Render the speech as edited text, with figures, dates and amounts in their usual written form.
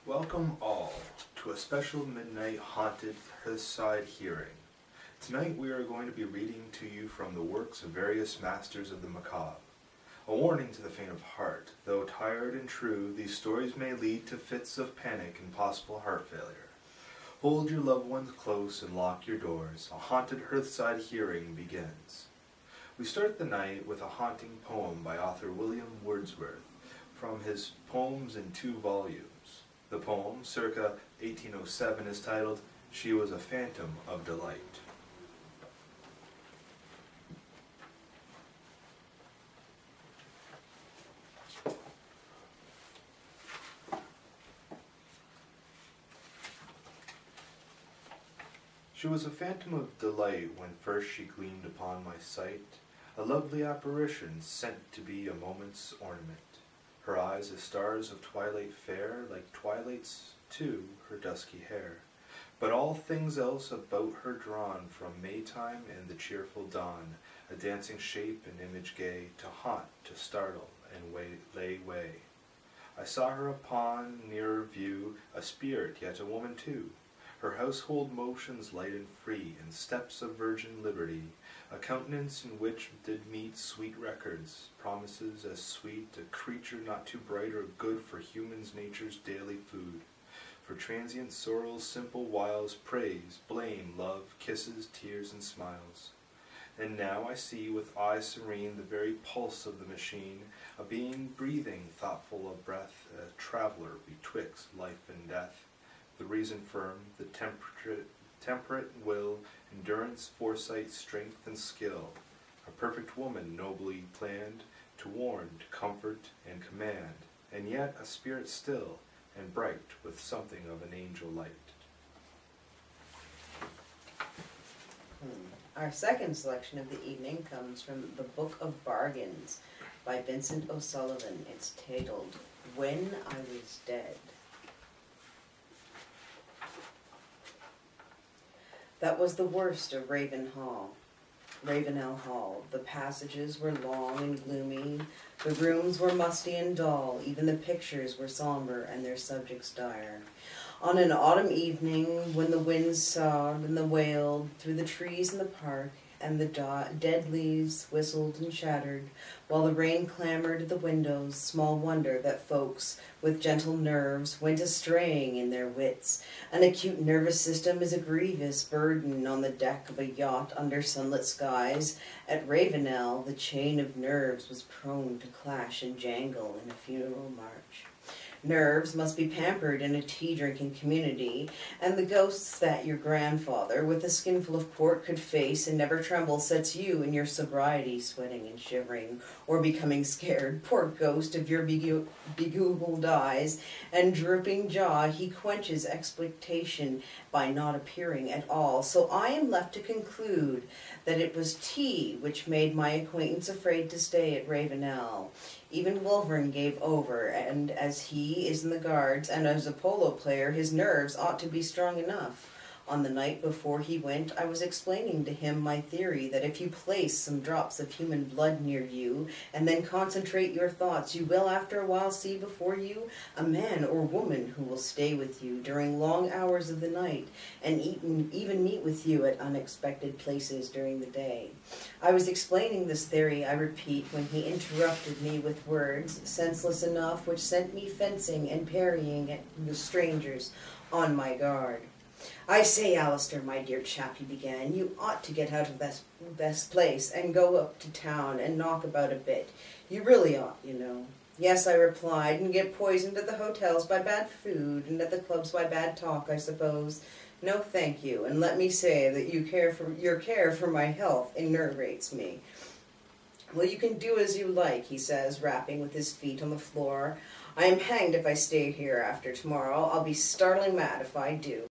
Welcome all to a special midnight haunted Hearthside hearing. Tonight we are going to be reading to you from the works of various masters of the macabre. A warning to the faint of heart, though tired and true, these stories may lead to fits of panic and possible heart failure. Hold your loved ones close and lock your doors. A haunted Hearthside hearing begins. We start the night with a haunting poem by author William Wordsworth from his Poems in 2 volumes. The poem, circa 1807, is titled, "She Was a Phantom of Delight." She was a phantom of delight when first she gleamed upon my sight, a lovely apparition sent to be a moment's ornament. Her eyes as stars of twilight fair, like twilight's, too, her dusky hair. But all things else about her drawn from Maytime and the cheerful dawn, a dancing shape and image gay, to haunt, to startle, and lay way. I saw her upon nearer view, a spirit, yet a woman too. Her household motions light and free, and steps of virgin liberty, a countenance in which did meet sweet records, promises as sweet, a creature not too bright or good for humans' nature's daily food. For transient sorrows, simple wiles, praise, blame, love, kisses, tears, and smiles. And now I see with eye serene the very pulse of the machine, a being breathing, thoughtful of breath, a traveler betwixt life and death. The reason firm, the temperate will, endurance, foresight, strength, and skill. A perfect woman nobly planned, to warn, to comfort, and command, and yet a spirit still, and bright with something of an angel light. Our second selection of the evening comes from the Book of Bargains by Vincent O'Sullivan. It's titled, When I Was Dead. That was the worst of Ravenel Hall. The passages were long and gloomy, the rooms were musty and dull, even the pictures were somber and their subjects dire. On an autumn evening, when the winds sobbed and wailed through the trees in the park, and the dead leaves whistled and chattered, while the rain clamored at the windows, small wonder that folks with gentle nerves went a-straying in their wits. An acute nervous system is a grievous burden on the deck of a yacht under sunlit skies. At Ravenel, the chain of nerves was prone to clash and jangle in a funeral march. Nerves must be pampered in a tea-drinking community, and the ghosts that your grandfather, with a skinful of port, could face and never tremble sets you in your sobriety sweating and shivering, or becoming scared. Poor ghost of your begoogled eyes and drooping jaw, he quenches expectation by not appearing at all. So I am left to conclude that it was tea which made my acquaintance afraid to stay at Ravenel. Even Wolverine gave over, and as he is in the Guards, and as a polo player, his nerves ought to be strong enough. On the night before he went, I was explaining to him my theory that if you place some drops of human blood near you, and then concentrate your thoughts, you will after a while see before you a man or woman who will stay with you during long hours of the night, and even meet with you at unexpected places during the day. I was explaining this theory, I repeat, when he interrupted me with words, senseless enough, which sent me fencing and parrying at the strangers on my guard. "I say, Alistair, my dear chap," he began, "you ought to get out of this place and go up to town and knock about a bit. You really ought, you know." "Yes," I replied, "and get poisoned at the hotels by bad food and at the clubs by bad talk, I suppose. No, thank you, and let me say that your care for my health enervates me." "Well, you can do as you like," he says, rapping with his feet on the floor. "I am hanged if I stay here after tomorrow. I'll be startling mad if I do."